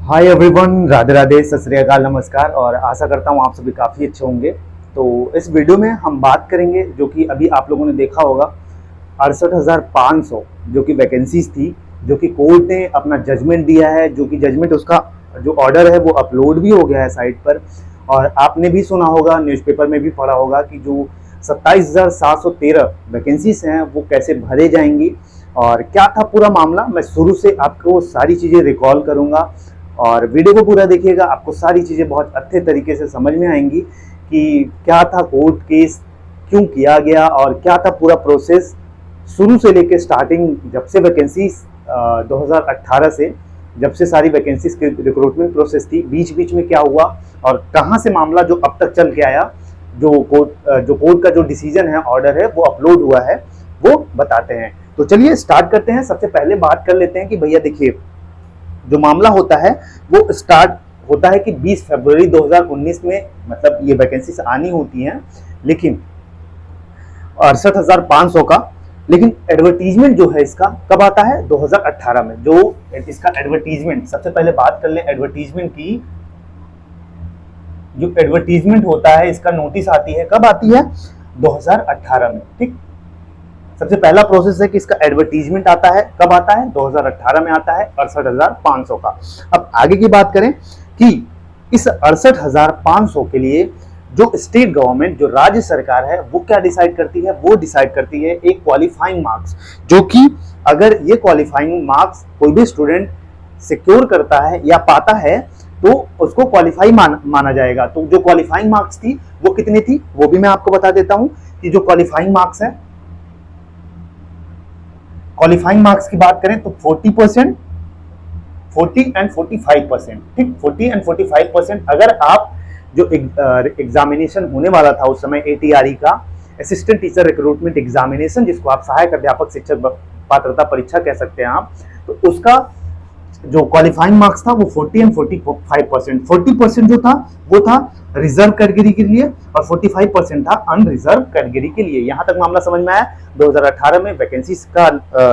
Hi everyone, Radhe Radhe, सत श्री अकाल, नमस्कार। और आशा करता हूँ आप सभी काफ़ी अच्छे होंगे। तो इस वीडियो में हम बात करेंगे जो कि अभी आप लोगों ने देखा होगा 68,500 जो कि वैकेंसीज थी, जो कि कोर्ट ने अपना जजमेंट दिया है, जो कि जजमेंट उसका जो ऑर्डर है वो अपलोड भी हो गया है साइट पर। और आपने भी सुना होगा, न्यूज़पेपर में भी पढ़ा होगा कि जो 27,713 वैकेंसीज हैं वो कैसे भरे जाएंगी और क्या था पूरा मामला। मैं शुरू से आपको सारी चीज़ें रिकॉल करूँगा और वीडियो को पूरा देखिएगा, आपको सारी चीज़ें बहुत अच्छे तरीके से समझ में आएंगी कि क्या था कोर्ट केस, क्यों किया गया और क्या था पूरा प्रोसेस शुरू से लेकर स्टार्टिंग, जब से वैकेंसीज 2018 से जब से सारी वैकेंसीज की रिक्रूटमेंट प्रोसेस थी, बीच बीच में क्या हुआ और कहाँ से मामला जो अब तक चल के आया, जो कोर्ट का जो डिसीजन है, ऑर्डर है, वो अपलोड हुआ है, वो बताते हैं। तो चलिए स्टार्ट करते हैं। सबसे पहले बात कर लेते हैं कि भैया देखिए, जो मामला होता है वो स्टार्ट होता है कि 20 फरवरी 2019 में, मतलब ये वैकेंसीज आनी होती हैं, लेकिन 68,500 का। लेकिन एडवर्टीजमेंट जो है इसका कब आता है? 2018 में। जो इसका एडवर्टीजमेंट, सबसे पहले बात कर लें एडवर्टीजमेंट की। जो एडवर्टीजमेंट होता है, इसका नोटिस आती है, कब आती है? 2018 में। ठीक, सबसे पहला प्रोसेस है कि इसका एडवर्टीजमेंट आता है, कब आता है? 2018 में आता है, 68,500 का। अब आगे की बात करें कि इस 68,500 के लिए जो स्टेट गवर्नमेंट, जो राज्य सरकार है, वो क्या डिसाइड करती है? वो डिसाइड करती है एक क्वालिफाइंग मार्क्स, जो कि अगर ये क्वालिफाइंग मार्क्स कोई भी स्टूडेंट सिक्योर करता है या पाता है तो उसको क्वालिफाई माना जाएगा। तो जो क्वालिफाइंग मार्क्स थी वो कितनी थी, वो भी मैं आपको बता देता हूं कि जो क्वालिफाइंग मार्क्स है, क्वालिफाइंग मार्क्स की बात करें तो 40%, 40 एंड 45%। ठीक, 40 एंड 45%। अगर आप जो एग्जामिनेशन होने वाला था उस समय ATRE का, असिस्टेंट टीचर रिक्रूटमेंट एग्जामिनेशन, जिसको आप सहायक अध्यापक शिक्षक पात्रता परीक्षा कह सकते हैं आप, तो उसका जो क्वालिफाइंग मार्क्स था वो 40 एंड 45%। 40% जो था वो था रिजर्व कैटेगरी के लिए और 45% था अनरिजर्व कैटेगरी के लिए। यहां तक मामला समझ में आया। 2018 में वैकेंसीज का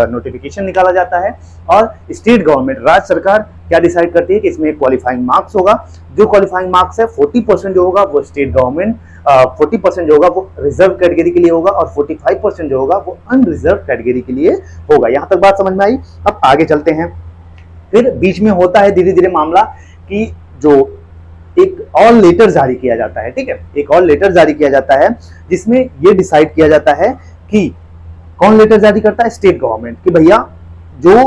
नोटिफिकेशन निकाला जाता है और स्टेट गवर्नमेंट, राज्य सरकार क्या डिसाइड करती है कि इसमें एक क्वालिफाइंग मार्क्स होगा। जो क्वालिफाइंग मार्क्स है 40% जो होगा वो स्टेट गवर्नमेंट, 40% जो होगा वो रिजर्व कैटेगरी के लिए होगा और 45% जो होगा वो अनरिजर्व कैटेगरी के लिए होगा। यहां तक बात समझ में आई। अब आगे चलते हैं। फिर बीच में होता है धीरे धीरे मामला कि जो एक और लेटर जारी किया जाता है। ठीक है, एक और लेटर जारी किया जाता है जिसमें यह डिसाइड किया जाता है कि कौन लेटर जारी करता है? स्टेट गवर्नमेंट, कि भैया जो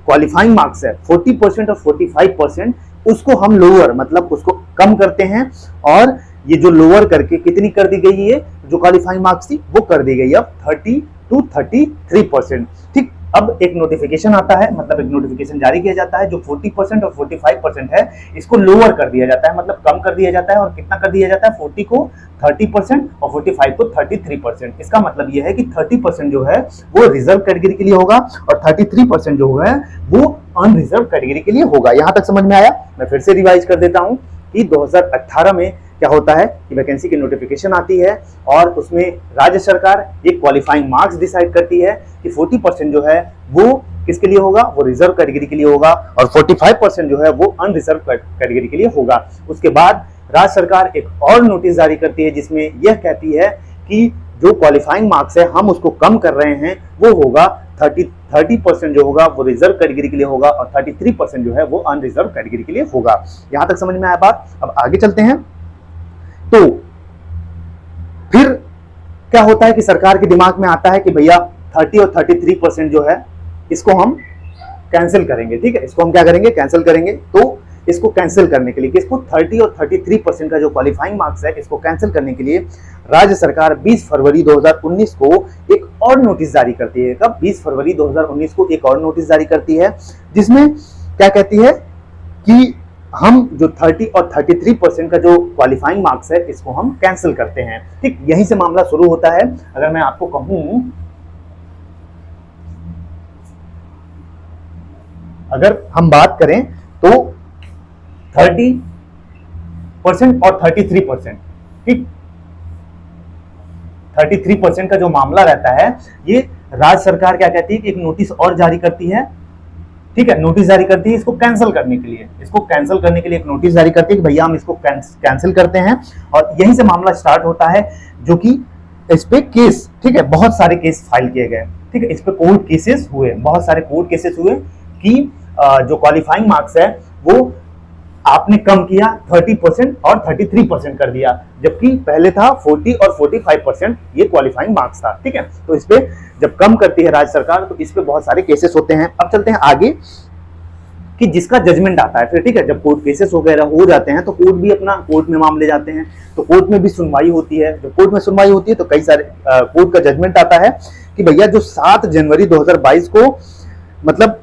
क्वालिफाइंग मार्क्स है 40% और 45%, उसको हम लोअर, मतलब उसको कम करते हैं। और ये जो लोअर करके कितनी कर दी गई है, जो क्वालिफाइंग मार्क्स थी वो कर दी गई अब 30 to 33%। ठीक, अब एक नोटिफिकेशन आता है, मतलब एक नोटिफिकेशन जारी किया जाता है, जो 40% और 45% है इसको लोअर कर दिया जाता है, मतलब कम कर दिया जाता है। और कितना कर दिया जाता है? 40 को 30% और 45 को 33%। इसका मतलब यह है कि 30% जो है वो रिजर्व कैटेगरी के लिए होगा और 33% जो है वो अनरिजर्व कैटेगरी के लिए होगा। यहां तक समझ में आया? मैं फिर से रिवाइज कर देता हूं कि 2018 में क्या होता है कि वैकेंसी की नोटिफिकेशन आती है और उसमें राज्य सरकार एक क्वालिफाइंग मार्क्स डिसाइड करती है कि 40% जो है वो किसके लिए होगा? वो रिजर्व कैटेगरी के लिए होगा और 45% जो है वो अनरिजर्व कैटेगरी के लिए होगा। उसके बाद राज्य सरकार एक और नोटिस जारी करती है जिसमें यह कहती है कि जो क्वालिफाइंग मार्क्स है हम उसको कम कर रहे हैं, वो होगा 30% जो होगा वो रिजर्व कैटेगरी के लिए होगा और 33% जो है वो अनरिजर्व कैटेगरी के लिए होगा। यहां तक समझ में आया बात? अब आगे चलते हैं। तो फिर क्या होता है कि सरकार के दिमाग में आता है कि भैया 30 और 33% जो है इसको हम कैंसिल करेंगे। ठीक है, इसको हम क्या करेंगे? कैंसिल करेंगे। तो इसको कैंसिल करने के लिए, किसको? 30 और 33% का जो क्वालिफाइंग मार्क्स है इसको कैंसिल करने के लिए राज्य सरकार 20 फरवरी 2019 को एक और नोटिस जारी करती है। कब? 20 फरवरी 2019 को एक और नोटिस जारी करती है जिसमें क्या कहती है कि हम जो 30 और 33% का जो क्वालिफाइंग मार्क्स है इसको हम कैंसिल करते हैं। ठीक, यहीं से मामला शुरू होता है। अगर मैं आपको कहूं, अगर हम बात करें तो 30% और 33%, ठीक, 33% का जो मामला रहता है, ये राज्य सरकार क्या कहती है कि एक नोटिस और जारी करती है ठीक है, नोटिस जारी करती है इसको कैंसिल करने के लिए। इसको कैंसिल करने के लिए एक नोटिस जारी करती है कि भैया हम इसको कैंसिल करते हैं, और यहीं से मामला स्टार्ट होता है, जो कि इस पे केस, ठीक है, बहुत सारे केस फाइल किए गए, ठीक है, इस पे कोर्ट केसेस हुए, बहुत सारे कोर्ट केसेस हुए कि जो क्वालिफाइंग मार्क्स है वो आपने कम किया 30% और 33% कर दिया, जबकि पहले था 40 और 45% ये क्वालिफाइंग मार्क्स था, ठीक है। तो इस पे जब कम करती है राज्य सरकार तो इस पे बहुत सारे केसेस होते हैं। अब चलते हैं आगे कि जिसका जजमेंट आता है फिर, ठीक है, जब कोर्ट केसेस वगैरह हो जाते हैं तो कोर्ट भी अपना कोर्ट में मामले जाते हैं, तो कोर्ट में भी सुनवाई होती है। जब कोर्ट में सुनवाई होती है तो कई सारे कोर्ट का जजमेंट आता है कि भैया जो 7 जनवरी 2022 को मतलब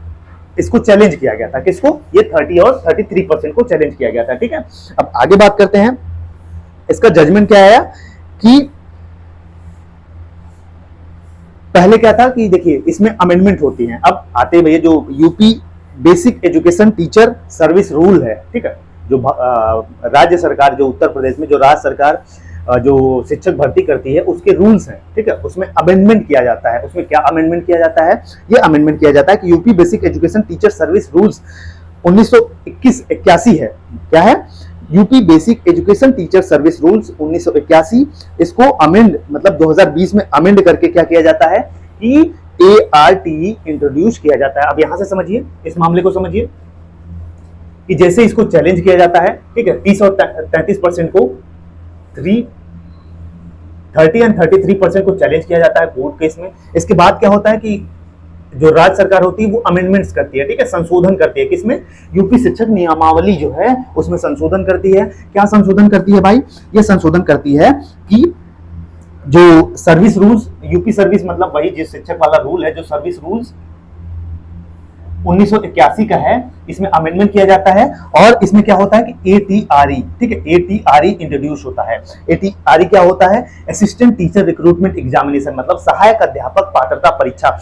इसको चैलेंज किया गया था, किसको, ये 30 और 33% को चैलेंज किया गया था, ठीक है। अब आगे बात करते हैं, इसका जजमेंट क्या आया कि पहले क्या था कि देखिए इसमें अमेंडमेंट होती है। अब आते भैया जो UP basic education teacher service rule है, ठीक है, जो राज्य सरकार, जो उत्तर प्रदेश में जो राज्य सरकार जो शिक्षक भर्ती करती है उसके रूल्स हैं, ठीक है, उसमें अमेंडमेंट किया जाता है। उसमें क्या अमेंडमेंट किया जाता है, ये अमेंडमेंट किया जाता है कि UP basic education teacher service rules 1981 है। क्या है, UP basic education teacher service rules 1981, इसको अमेंड मतलब 2020 में अमेंड करके क्या किया जाता है कि ARTE इंट्रोड्यूस किया जाता है। अब यहां से समझिए, इस मामले को समझिए कि जैसे इसको चैलेंज किया जाता है, ठीक है, 30 और 33% को 30 एंड 33% को चैलेंज किया जाता है कोर्ट केस में। इसके बाद क्या होता है कि जो राज्य सरकार होती है वो अमेंडमेंट्स करती है, ठीक है, संशोधन करती है, किसमें, यूपी शिक्षक नियमावली जो है उसमें संशोधन करती है। क्या संशोधन करती है भाई, ये संशोधन करती है कि जो सर्विस रूल्स, यूपी सर्विस मतलब वही जिस शिक्षक वाला रूल है, जो सर्विस रूल्स 1981 का है, इसमें अमेंडमेंट किया जाता है। और इसमें क्या होता है कि ATRE, ठीक है, ATRE इंट्रोड्यूस होता है। ATRE क्या होता है, असिस्टेंट टीचर रिक्रूटमेंट एग्जामिनेशन, मतलब सहायक अध्यापक पात्रता परीक्षा।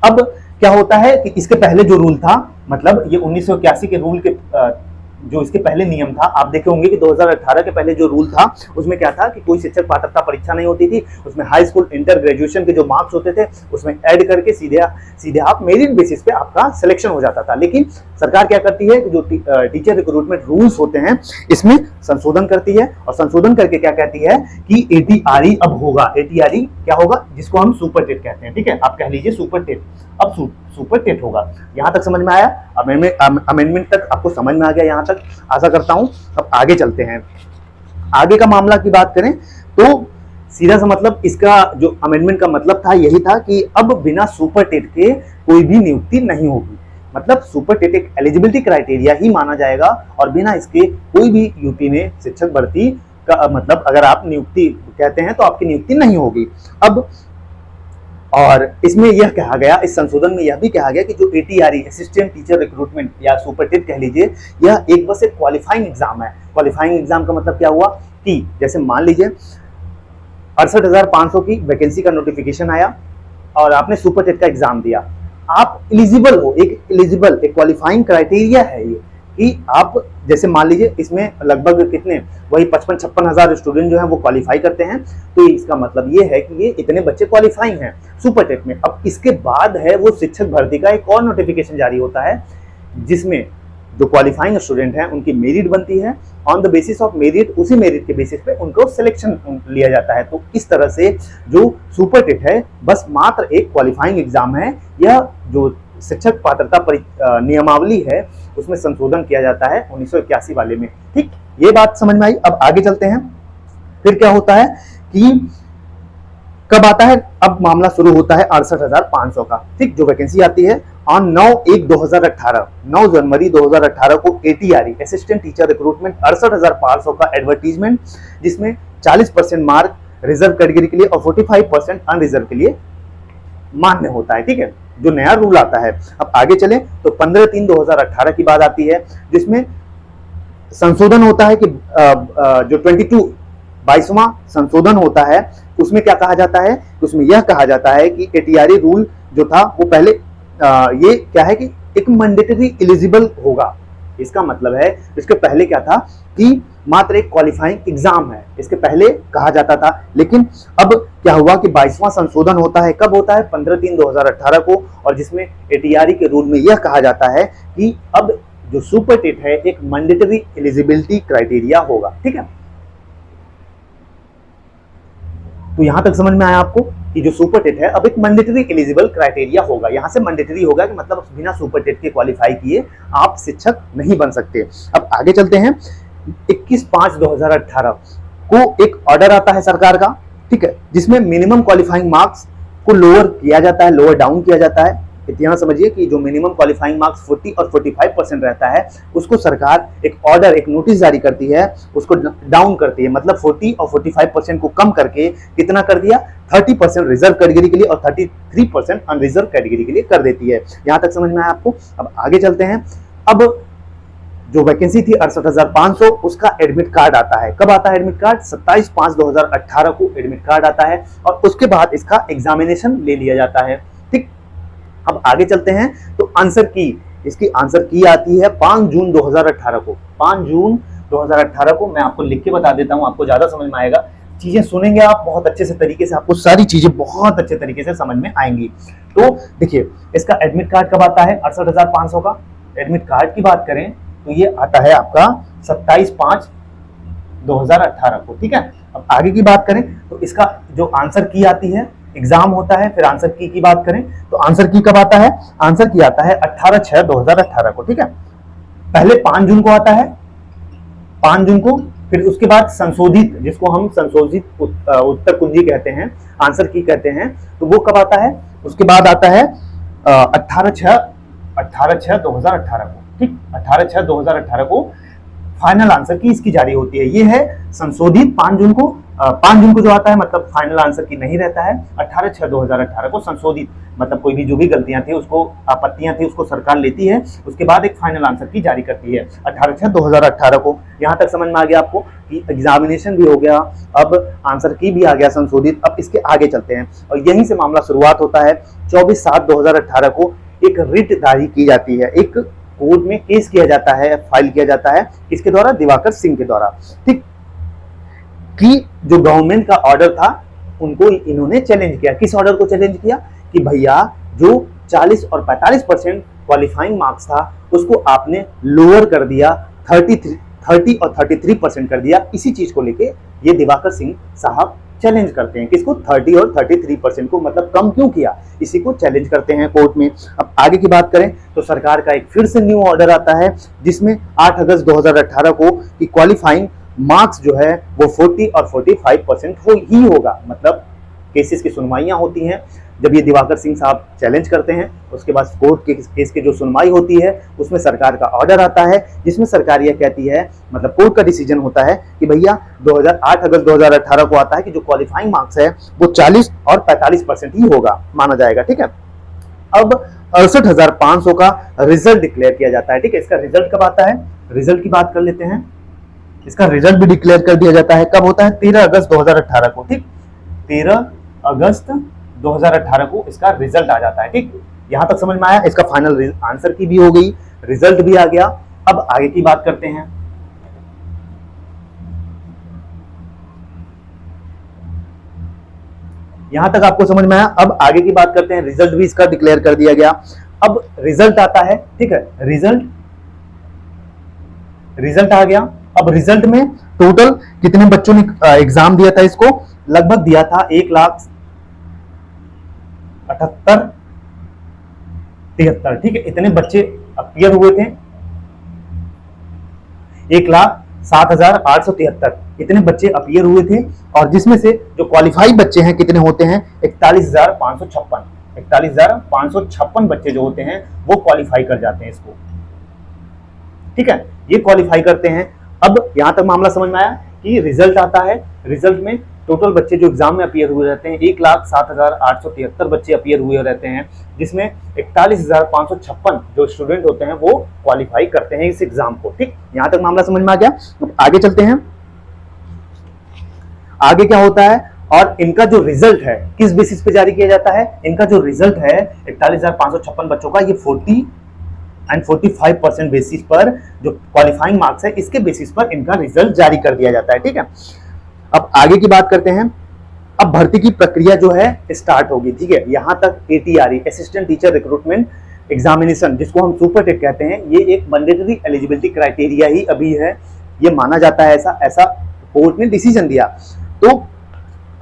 अब क्या होता है कि इसके पहले जो रूल था, मतलब ये 1981 के रूल के जो इसके पहले नियम था, आप देखे होंगे कि 2018 के पहले जो रूल था उसमें क्या था कि कोई शिक्षक पात्रता परीक्षा नहीं होती थी, उसमें हाई स्कूल इंटर ग्रेजुएशन के जो मार्क्स होते थे उसमें ऐड करके सीधे आप मेरिट बेसिस पे आपका सिलेक्शन हो जाता था। लेकिन सरकार क्या करती है कि जो टीचर रिक्रूटमेंट रूल्स होते हैं इसमें संशोधन करती है, और संशोधन करके क्या कहती है कि ATRE अब होगा। ATRE क्या होगा, जिसको हम सुपर टेट कहते हैं, ठीक है, आप कह लीजिए सुपर टेट, अब सुपर टेट होगा। यहां तक समझ में आया, अमेंडमेंट तक आपको समझ में आ गया, यहां तक आशा करता हूं। अब आगे चलते हैं, आगे का मामला की बात करें तो सीधा सा मतलब इसका जो अमेंडमेंट का मतलब था यही था कि अब बिना सुपर टेट के कोई भी नियुक्ति नहीं होगी। मतलब सुपर टेट एक एलिजिबिलिटी क्राइटेरिया ही माना जाएगा, और बिना इसके कोई भी यूपी में शिक्षक भर्ती का मतलब अगर आप नियुक्ति कहते हैं तो आपकी नियुक्ति नहीं होगी। अब और इसमें यह कहा गया, इस संशोधन में यह भी कहा गया कि जो ATRE असिस्टेंट टीचर रिक्रूटमेंट या सुपर टेट कह लीजिए, यह एक बस एक क्वालिफाइंग एग्जाम है। क्वालिफाइंग एग्जाम का मतलब क्या हुआ कि जैसे मान लीजिए 68,500 की वैकेंसी का नोटिफिकेशन आया और आपने सुपर टेट का एग्जाम दिया, आप एलिजिबल हो, एक एलिजिबल एक क्वालिफाइंग क्राइटेरिया है ये कि आप जैसे मान लीजिए इसमें लगभग कितने वही 55-56 हजार स्टूडेंट जो हैं वो क्वालिफाई करते हैं, तो इसका मतलब ये है कि ये इतने बच्चे क्वालिफाइंग हैं सुपर टेट में। अब इसके बाद है वो शिक्षक भर्ती का एक और नोटिफिकेशन जारी होता है जिसमें जो क्वालिफाइंग स्टूडेंट हैं उनकी मेरिट बनती है, on the basis of merit, उसी मेरिट के बेसिस पे उनको सिलेक्शन लिया जाता है। तो इस तरह से जो सुपर टेट है बस मात्र एक क्वालिफाइंग एग्जाम है, यह जो शिक्षक पात्रता नियमावली है उसमें संशोधन किया जाता है 1981 वाले में। ठीक, ये बात समझ में आई। अब आगे चलते हैं, फिर क्या होता है कि कब आता है, अब मामला शुरू होता है 68,500 का। ठीक, जो वैकेंसी आती है ऑन 9/1/2018, 9 जनवरी 2018 को ATRE असिस्टेंट टीचर रिक्रूटमेंट 68,500 का एडवर्टीजमेंट, जिसमें 40% मार्क रिजर्व कैटेगरी के लिए और 45% अनरिजर्व के लिए मान्य होता है। ठीक है, जो नया रूल आता है। अब आगे चले तो 15/3/2018 की बात आती है जिसमें संशोधन होता है कि जो 22वां संशोधन होता है उसमें क्या कहा जाता है, उसमें यह कहा जाता है कि ATRE रूल जो था वो पहले ये क्या है कि एक मैंडेटरी एलिजिबल होगा, इसका मतलब है इसके पहले क्या था कि मात्र एक क्वालिफाइंग एग्जाम है, इसके पहले कहा जाता था। लेकिन अब क्या हुआ कि 22वां संशोधन होता है, कब होता है? 15/3/2018 को, और जिसमें एटीआरई के रूल में यह कहा जाता है कि अब जो सुपर टेट है एक मैंडेटरी एलिजिबिलिटी क्राइटेरिया होगा। ठीक है, तो यहां तक समझ में आया आपको कि जो सुपर टेट है अब एक मैंडेटरी एलिजिबल क्राइटेरिया होगा। यहां से मैंडेटरी होगा कि मतलब बिना सुपर टेट के क्वालिफाई किए आप शिक्षक नहीं बन सकते। अब आगे चलते हैं। 21/5/2018 को एक ऑर्डर आता है सरकार का, ठीक है, जिसमें मिनिमम क्वालिफाइंग मार्क्स को लोअर किया जाता है, लोअर डाउन किया जाता है। इतना समझिए कि जो मिनिमम क्वालिफाइंग मार्क्स 40 और 45% रहता है उसको सरकार एक ऑर्डर, एक नोटिस जारी करती है, उसको डाउन करती है। मतलब 40 और 45% को कम करके कितना कर दिया? 30% रिजर्व कैटेगरी के लिए और 33% अनरिजर्व कैटेगरी के लिए कर देती है। यहां तक समझ में आया आपको? अब आगे चलते हैं। अब जो वैकेंसी थी 68,500, उसका एडमिट कार्ड आता है। कब आता है एडमिट कार्ड? 27/5/2018 को एडमिट कार्ड आता है और उसके बाद इसका एग्जामिनेशन ले लिया जाता है। ठीक, अब आगे चलते हैं। तो आंसर की, इसकी आंसर की आती है 5 जून 2018 को। 5 जून 2018 को मैं आपको लिख के बता देता हूं, आपको ज्यादा समझ में आएगा। चीजें सुनेंगे आप बहुत अच्छे से तरीके से, आपको सारी चीजें बहुत अच्छे तरीके से समझ में आएंगी। तो देखिए, इसका एडमिट कार्ड कब आता है? 68,500 का एडमिट कार्ड की बात करें तो ये आता है आपका 27/5/2018 को। ठीक है, अब आगे की बात करें तो इसका जो आंसर की आती है, एग्जाम होता है, फिर आंसर की बात करें तो आंसर की कब आता है? आंसर की आता है 18/6/2018 को। ठीक है, पहले 5 जून को आता है, 5 जून को, फिर उसके बाद संशोधित, जिसको हम संशोधित उत्तर कुंजी कहते हैं, आंसर की कहते हैं, तो वो कब आता है? उसके बाद आता है 18/6/2018 को। ठीक, 18/6/2018 को फाइनल आंसर की इसकी जारी होती है। ये है संशोधित 5 जून को। 5 जून को जो आता है मतलब फाइनल आंसर की नहीं रहता है। 18/6/2018 को संशोधित, मतलब कोई भी जो भी गलतियां थी, उसको आपत्तियां थी, उसको सरकार लेती है, उसके बाद एक फाइनल आंसर की जारी करती है 18/6/2018 को। यहां तक समझ में आ गया आपको कि एग्जामिनेशन भी हो गया, अब आंसर की भी आ गया संशोधित। अब इसके आगे चलते हैं और यहीं से मामला शुरुआत होता है। 24/7/2018 को एक रिट जारी की जाती है, एक कोर्ट में केस किया जाता है, फाइल किया जाता है, किसके द्वारा? दिवाकर सिंह के द्वारा। ठीक, कि जो गवर्नमेंट का ऑर्डर था उनको इन्होंने चैलेंज किया। किस ऑर्डर को चैलेंज किया? कि भैया जो 40 और 45% क्वालिफाइंग मार्क्स था उसको आपने लोअर कर दिया, 30 और 33% कर दिया। इसी चीज को लेके ये दिवाकर सिंह साहब चैलेंज करते हैं। किसको? 30 और 33% को, मतलब कम क्यों किया, इसी को चैलेंज करते हैं कोर्ट में। अब आगे की बात करें तो सरकार का एक फिर से न्यू ऑर्डर आता है जिसमें 8 अगस्त 2018 को कि क्वालिफाइंग मार्क्स जो है वो 40 और 45% ही होगा। मतलब केसेस की सुनवाइयां होती हैं, जब ये दिवाकर सिंह साहब चैलेंज करते हैं उसके बाद कोर्ट के केस की जो सुनवाई होती है उसमें सरकार का ऑर्डर आता है जिसमें सरकार यह कहती है, मतलब कोर्ट का डिसीजन होता है कि भैया 8 अगस्त 2018 को आता है कि जो क्वालिफाइंग मार्क्स है वो 40 और 45% ही होगा, माना जाएगा। ठीक है, अब 68,500 का रिजल्ट डिक्लेयर किया जाता है। ठीक है, इसका रिजल्ट कब आता है? रिजल्ट की बात कर लेते हैं। इसका रिजल्ट भी डिक्लेयर कर दिया जाता है। कब होता है? 13 अगस्त 2018 को। ठीक, 13 अगस्त 2018 को इसका रिजल्ट आ जाता है। ठीक, यहां तक समझ में आया? इसका फाइनल आंसर की भी हो गई, रिजल्ट भी आ गया। अब आगे की बात करते हैं। यहां तक आपको समझ में आया? अब आगे की बात करते हैं। रिजल्ट भी इसका डिक्लेयर कर दिया गया। अब रिजल्ट आता है, ठीक है, रिजल्ट आ गया। अब रिजल्ट में टोटल कितने बच्चों ने एग्जाम दिया था? इसको लगभग दिया था 1,78,73। ठीक है, इतने बच्चे अपीयर हुए थे। 1,07,873 इतने बच्चे अपीयर हुए थे और जिसमें से जो क्वालिफाइड बच्चे हैं कितने होते हैं? 41,556 बच्चे जो होते हैं वो क्वालिफाई कर जाते हैं इसको। ठीक है, ये क्वालिफाई करते हैं। अब यहां तक मामला समझ में आया कि रिजल्ट आता है। रिजल्ट में टोटल बच्चे जो एग्जाम में अपीयर हुए रहते हैं 1,07,873 बच्चे अपीयर हुए रहते हैं, जिसमें 41,556 जो स्टूडेंट होते हैं वो क्वालिफाई करते हैं इस एग्जाम को। ठीक, यहां तक मामला समझ में आ गया। आगे चलते हैं। आगे क्या होता है और इनका जो रिजल्ट है किस बेसिस पे जारी किया जाता है? इनका जो रिजल्ट है 41,556 बच्चों का, ये 40 एंड 45% बेसिस पर जो क्वालिफाइंग मार्क्स है इसके बेसिस पर इनका रिजल्ट जारी कर दिया जाता है। ठीक है, अब आगे की बात करते हैं। अब भर्ती की प्रक्रिया जो है स्टार्ट होगी। ठीक है, यहां तक ATRE assistant teacher recruitment examination, जिसको हम सुपर टेट कहते हैं, ये एक मैंडेटरी एलिजिबिलिटी क्राइटेरिया ही अभी है, ये माना जाता है, ऐसा कोर्ट ने डिसीजन दिया। तो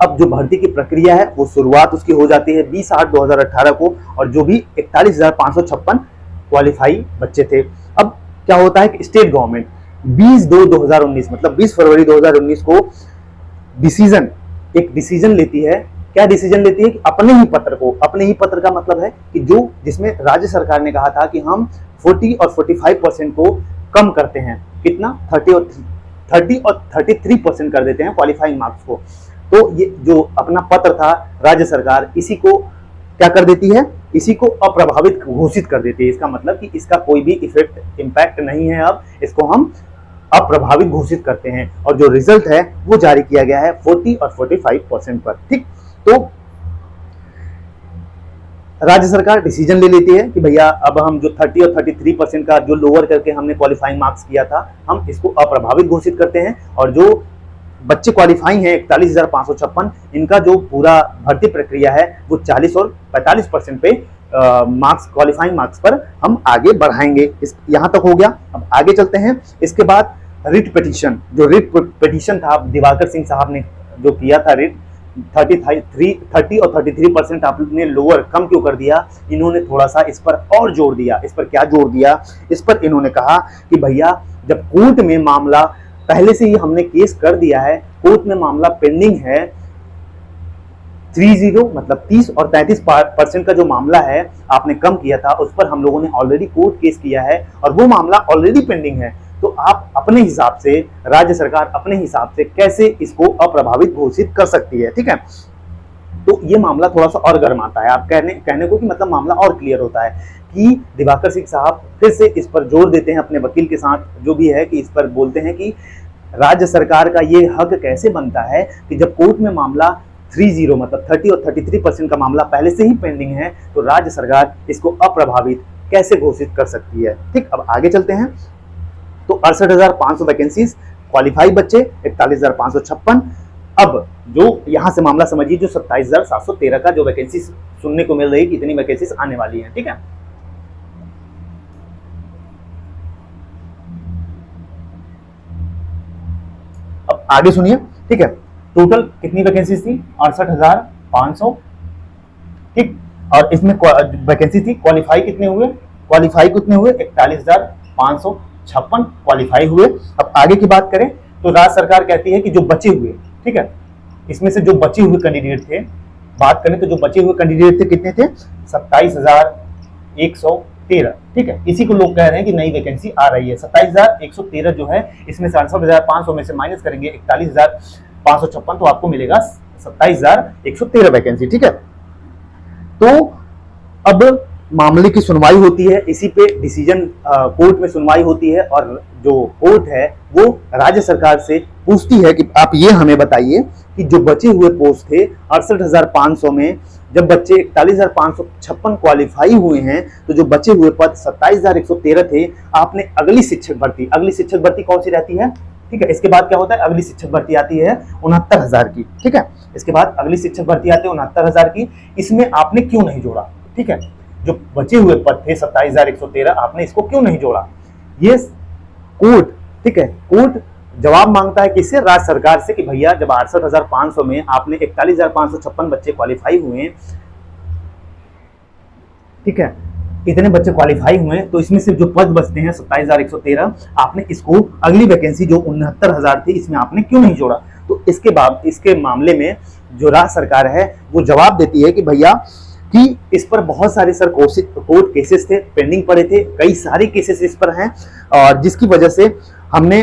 अब जो भर्ती की प्रक्रिया है वो शुरुआत उसकी हो जाती है 20/8/2018 को, और जो भी 41,556 क्वालिफाई बच्चे थे। अब क्या होता है कि स्टेट गवर्नमेंट 20/2/2019 मतलब 20 फरवरी 2019 को एक डिसीजन लेती है। क्या डिसीजन लेती है कि अपने ही पत्र का मतलब है कि जो जिसमें राज्य सरकार ने कहा था कि हम 40 और 45% को कम करते हैं, कितना 30 और 33% कर देते हैं क्वालिफाइंग मार्क्स को। तो ये जो अपना पत्र था राज्य सरकार, इसी को क्या कर देती है, इसी को अप्रभावित घोषित कर देती है। इसका मतलब कि इसका कोई भी इम्पैक्ट नहीं है, अब इसको हम अप्रभावित घोषित करते हैं, और जो रिजल्ट है वो जारी किया गया है 40 और 45% पर। ठीक, तो राज्य सरकार डिसीजन ले लेती है कि भैया अब हम जो 30 और 33% का जो लोअर करके हमने क्वालिफाइंग मार्क्स किया था, हम इसको अप्रभावित घोषित करते हैं, और जो बच्चे क्वालिफाइंग है 41,556, इनका जो पूरा भर्ती प्रक्रिया है वो 40 और 45% पे मार्क्स, क्वालिफाइंग मार्क्स पर हम आगे बढ़ाएंगे। यहां तक हो गया। अब आगे चलते हैं। इसके बाद रिट पिटीशन था दिवाकर सिंह साहब ने जो किया था रिट, 30 और 33% आपने लोअर कम क्यों कर दिया, इन्होंने थोड़ा सा इस पर और जोर दिया। इस पर क्या जोर दिया, इस पर इन्होंने कहा कि भैया जब कोर्ट में मामला पहले से ही हमने केस कर दिया है, कोर्ट में मामला पेंडिंग है, 30 मतलब 30 और 33% का जो मामला है आपने कम किया था, उस पर हम लोगों ने ऑलरेडी कोर्ट केस किया है और वो मामला ऑलरेडी पेंडिंग है, तो आप अपने हिसाब से, राज्य सरकार अपने हिसाब से कैसे इसको अप्रभावित घोषित कर सकती है। ठीक है, तो ये मामला थोड़ा सा और गर्माता है। आप कहने को कि मतलब मामला और क्लियर होता है कि दिवाकर सिंह साहब फिर से इस पर जोर देते हैं अपने वकील के साथ, जो भी है कि इस पर बोलते हैं कि राज्य सरकार का ये हक कैसे बनता है कि जब कोर्ट में मामला 30 मतलब 30 और 33% का मामला पहले से ही पेंडिंग है, तो राज्य सरकार इसको अप्रभावित कैसे घोषित कर सकती है। ठीक, अब आगे चलते हैं। तो 68,500 वैकेंसीज, क्वालिफाइड बच्चे 41,556। अब जो यहां से मामला समझिए, जो 27,713 का जो वैकेंसी सुनने को मिल रही है, कितनी वैकेंसीज आने वाली हैं। ठीक है, अब आगे सुनिए। ठीक है, टोटल कितनी वैकेंसीज थी, 68,500। ठीक, और इसमें वैकेंसी थी, क्वालिफाई कितने हुए, 41,556 क्वालिफाई हुए। अब आगे की बात करें तो राज्य सरकार कहती है कि जो बचे हुए, ठीक है, इसमें से जो बचे हुए कैंडिडेट थे, बात करें तो जो बचे हुए कैंडिडेट थे कितने थे, 27,113। ठीक है, इसी को लोग कह रहे हैं कि नई वैकेंसी आ रही है। 27,113 जो है, इसमें से 68,500 में से माइनस करेंगे 41,556, तो आपको मिलेगा 27,113 वैकेंसी। ठीक है, तो अब मामले की सुनवाई होती है, इसी पे डिसीजन कोर्ट में सुनवाई होती है, और जो कोर्ट है वो राज्य सरकार से पूछती है कि आप ये हमें बताइए कि जो बचे हुए पोस्ट थे 68,500 में, जब बच्चे 41,556 क्वालिफाई हुए हैं, तो जो बचे हुए पद 27,113 थे, आपने अगली शिक्षक भर्ती कौन सी रहती है, ठीक है, इसके बाद क्या होता है, अगली शिक्षक भर्ती आती है 69,000 की। ठीक है, इसके बाद अगली शिक्षक भर्ती आती है 69,000 की, इसमें आपने क्यों नहीं जोड़ा। ठीक है, जो बचे हुए पद थे 27,113, आपने इसको क्यों नहीं जोड़ा, ये कोर्ट, ठीक है, कोर्ट जवाब मांगता है किससे, राज्य सरकार से, कि भैया जब 68,500 में आपने 41,556 बच्चे क्वालिफाई हुए, ठीक है, इतने बच्चे क्वालिफाई हुए, तो इसमें से जो पद बचते हैं 27,113, आपने इसको अगली वैकेंसी जो 69,000 थी, इसमें आपने क्यों नहीं जोड़ा। तो इसके बाद इसके मामले में जो राज्य सरकार है वो जवाब देती है कि भैया कि इस पर बहुत सारे सर कोर्ट केसेस थे, पेंडिंग पड़े थे, कई सारे केसेस इस पर हैं, और जिसकी वजह से हमने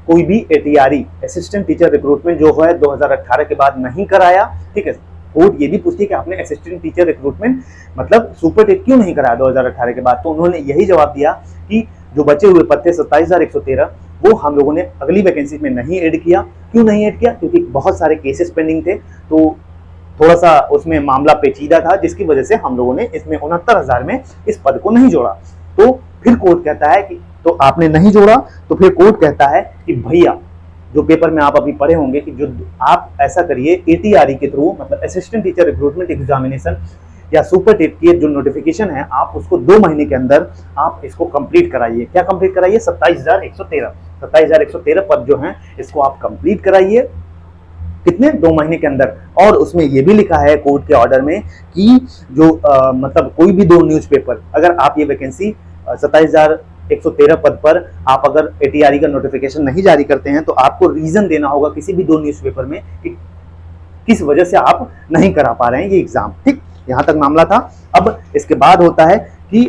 कोई भी ATRE असिस्टेंट टीचर रिक्रूटमेंट जो है 2018 के बाद नहीं कराया। ठीक है, कोर्ट ये भी पूछती है कि आपने असिस्टेंट टीचर रिक्रूटमेंट मतलब सुपर टेट क्यों नहीं कराया 2018 के बाद, तो उन्होंने यही जवाब दिया कि जो बचे हुए पद थे 27,113, वो हम लोगों ने अगली वैकेंसी में नहीं ऐड किया। क्यों नहीं ऐड किया, क्योंकि बहुत सारे केसेस पेंडिंग थे, तो थोड़ा सा उसमें मामला पेचीदा था, जिसकी वजह से हम लोगों ने इसमें 69,000 में इस पद को नहीं जोड़ा। तो फिर कोर्ट कहता है कि तो आपने नहीं जोड़ा, तो फिर कोर्ट कहता है कि भैया जो पेपर में आप अभी पढ़े होंगे कि जो आप ऐसा करिए एटीआरई के थ्रू, मतलब असिस्टेंट टीचर रिक्रूटमेंट एग्जामिनेशन या सुपर टेट की जो नोटिफिकेशन है, आप उसको 2 महीने के अंदर आप इसको कंप्लीट कराइए। क्या कंप्लीट कराइए? 27,113 पद जो हैं इसको आप कंप्लीट कराइए। कितने? 2 महीने के अंदर। और उसमें यह भी लिखा है कोर्ट के ऑर्डर में कि जो मतलब कोई भी 2 न्यूज़पेपर, अगर आप ये वैकेंसी 27,113 पद पर आप अगर एटीआरई का नोटिफिकेशन नहीं जारी करते हैं तो आपको रीजन देना होगा किसी भी 2 न्यूज़पेपर में कि किस वजह से आप नहीं करा पा रहे हैं ये एग्जाम। ठीक, यहां तक मामला था। अब इसके बाद होता है कि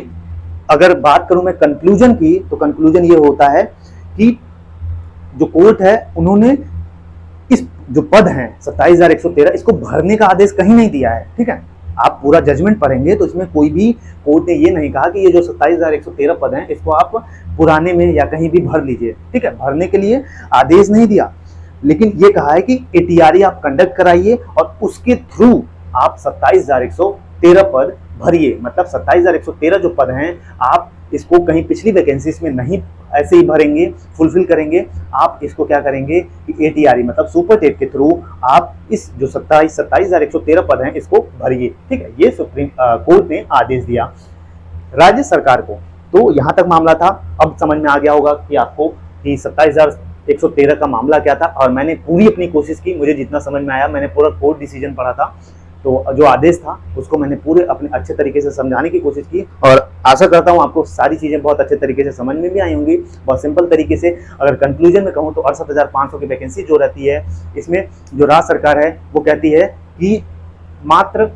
अगर बात करूं मैं कंक्लूजन की, तो कंक्लूजन ये होता है कि जो कोर्ट है उन्होंने इस जो पद हैं 27,113 इसको भरने का आदेश कहीं नहीं दिया है। ठीक है, आप पूरा जजमेंट पढ़ेंगे तो इसमें कोई भी कोर्ट ने ये नहीं कहा कि ये जो 27,113 पद हैं इसको आप पुराने में या कहीं भी भर लीजिए। ठीक है, भरने के लिए आदेश नहीं दिया, लेकिन ये कहा है कि एटीआरई आप कंडक्ट कराइए और उसके थ्रू आप 27,113 पद भरिए। मतलब 27,113 जो पद हैं आप इसको कहीं पिछली वैकेंसीज में नहीं ऐसे ही भरेंगे, फुलफिल करेंगे। आप इसको क्या करेंगे कि एटीआरई मतलब सुपर टेट के थ्रू आप इस जो 27,113 पद हैं इसको भरिए। ठीक है, ये सुप्रीम कोर्ट ने आदेश दिया राज्य सरकार को। तो यहां तक मामला था। अब समझ में आ गया होगा कि आपको कि 27,113 का मामला क्या था, और मैंने पूरी अपनी कोशिश की, मुझे जितना समझ में आया मैंने पूरा कोर्ट डिसीजन पढ़ा था, तो जो आदेश था उसको मैंने पूरे अपने अच्छे तरीके से समझाने की कोशिश की, और आशा करता हूं आपको सारी चीजें बहुत अच्छे तरीके से समझ में भी आई होंगी। बहुत सिंपल तरीके से अगर कंक्लूजन में कहूं तो 68,500 की वैकेंसी जो रहती है, इसमें जो राज्य सरकार है वो कहती है कि मात्र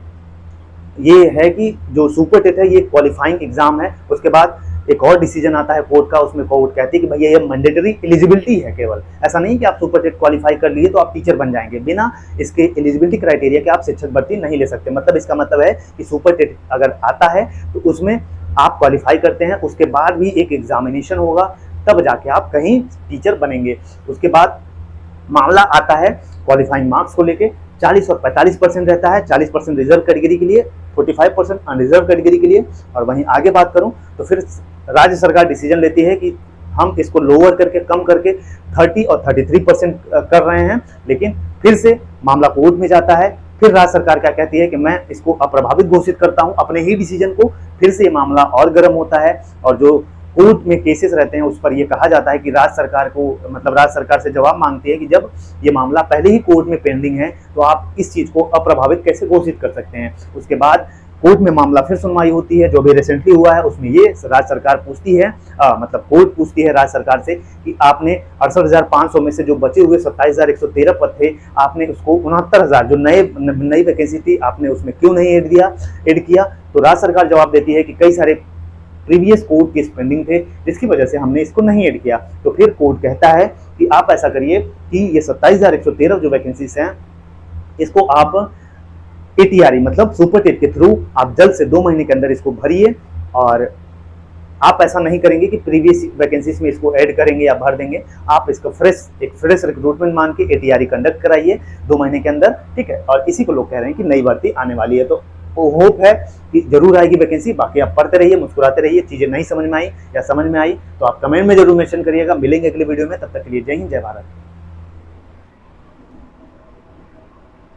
ये है कि जो सुपर टेट है ये क्वालिफाइंग एग्जाम है। उसके बाद एक और डिसीजन आता है कोर्ट का, उसमें कोर्ट कहती है कि भैया ये मैंडेटरी एलिजिबिलिटी है केवल, ऐसा नहीं कि आप सुपर टेट क्वालिफाई कर लिए तो आप टीचर बन जाएंगे। बिना इसके एलिजिबिलिटी क्राइटेरिया के आप शिक्षक भर्ती नहीं ले सकते। मतलब इसका मतलब है कि सुपर टेट अगर आता है तो उसमें आप क्वालिफाई करते हैं, उसके बाद भी एक एग्जामिनेशन होगा, तब जाके आप कहीं टीचर बनेंगे। उसके बाद मामला आता है क्वालिफाइंग मार्क्स को लेके, 40 और 45% रहता है। 40% रिजर्व कैटेगरी के लिए, 45% अनरिजर्व कैटेगरी के लिए। और वहीं आगे बात करूं तो फिर राज्य सरकार डिसीजन लेती है कि हम इसको लोअर करके, कम करके 30 और 33% कर रहे हैं, लेकिन फिर से मामला कोर्ट में जाता है। फिर राज्य सरकार क्या कहती है कि मैं इसको अप्रभावित घोषित करता हूं अपने ही डिसीजन को। फिर से ये मामला और गर्म होता है, और जो कोर्ट में केसेस रहते हैं उस पर यह कहा जाता है कि राज्य सरकार को, मतलब राज्य सरकार से जवाब मांगती है कि जब ये मामला पहले ही कोर्ट में पेंडिंग है तो आप इस चीज को अप्रभावित कैसे घोषित कर सकते हैं। उसके बाद कोर्ट में मामला फिर सुनवाई होती है, जो भी रिसेंटली हुआ है उसमें ये राज्य सरकार पूछती है, मतलब कोर्ट पूछती है राज्य सरकार से कि आपने 68,500 में से जो बचे हुए 27,113 पद थे, आपने उसको 69,000 जो नई वैकेंसी थी आपने उसमें क्यों नहीं ऐड किया। तो राज्य सरकार जवाब देती है कि कई सारे प्रीवियस कोर्ट केस पेंडिंग थे जिसकी वजह से हमने इसको नहीं ऐड किया। तो फिर कोर्ट कहता है कि आप ऐसा करिए कि ये 27,113 जो वैकेंसीज हैं इसको आप एटीआरई मतलब सुपर टेट के थ्रू आप जल्द से 2 महीने के अंदर इसको भरिए, और आप ऐसा नहीं करेंगे कि प्रीवियस वैकेंसीज में इसको ऐड करेंगे या भर देंगे। आप इसको एक फ्रेश रिक्रूटमेंट मान के एटीआरई कंडक्ट कराइए 2 महीने के अंदर। ठीक है, और इसी को लोग कह रहे हैं कि नई भर्ती आने वाली है। तो होप है कि जरूर आएगी वैकेंसी। बाकी आप पढ़ते रहिए, मुस्कुराते रहिए। चीजें नहीं समझ में आई या समझ में आई तो आप कमेंट में जरूर मेंशन करिएगा। मिलेंगे अगले वीडियो में, तब तक के लिए जय हिंद, जय भारत।